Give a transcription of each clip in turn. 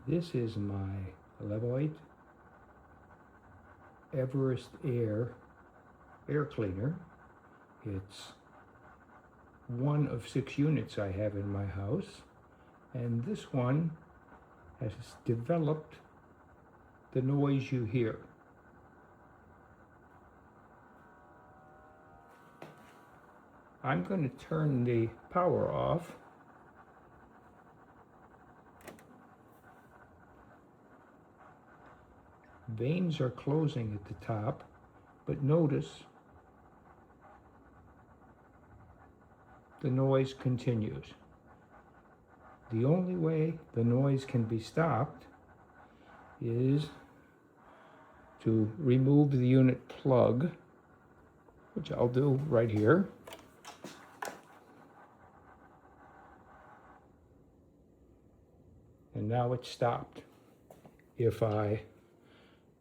This is my Levoit EverestAir air cleaner. It's one of 6 units I have in my house, and this one has developed the noise you hear. I'm going to turn the power off. Vanes are closing at the top, but notice the noise continues. The only way the noise can be stopped is to remove the unit plug, which I'll do right here. And now it's stopped. If I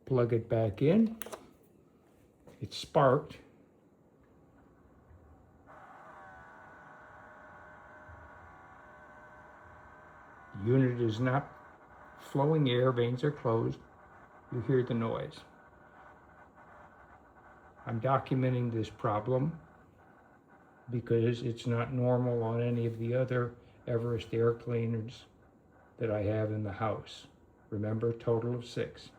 plug it back in, it sparked. The unit is not flowing air, vanes are closed. You hear the noise. I'm documenting this problem because it's not normal on any of the other Everest air cleaners that I have in the house. Remember, total of 6.